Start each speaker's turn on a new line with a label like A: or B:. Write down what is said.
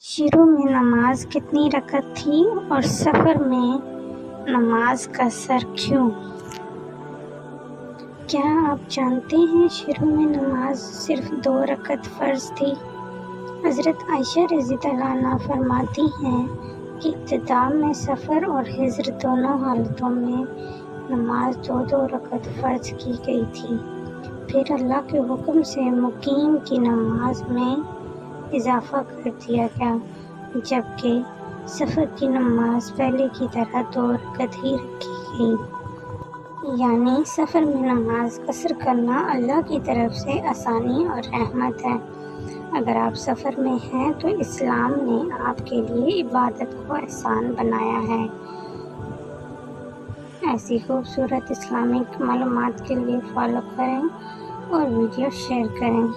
A: شروع میں نماز کتنی رکعت تھی اور سفر میں نماز کا سر کیوں؟ کیا آپ جانتے ہیں شروع میں نماز صرف 2 رکعت فرض تھی؟ حضرت عائشہ رضی اللہ عنہا فرماتی ہیں کہ ابتدا میں سفر اور حضر دونوں حالتوں میں نماز 2 رکعت فرض کی گئی تھی، پھر اللہ کے حکم سے مقیم کی نماز میں اضافہ کر دیا گیا، جبکہ سفر کی نماز پہلے کی طرح 2 رکعت ہی رکھی گئی۔ یعنی سفر میں نماز قصر کرنا اللہ کی طرف سے آسانی اور رحمت ہے۔ اگر آپ سفر میں ہیں تو اسلام نے آپ کے لیے عبادت کو آسان بنایا ہے۔ ایسی خوبصورت اسلامک معلومات کے لیے فالو کریں اور ویڈیو شیئر کریں۔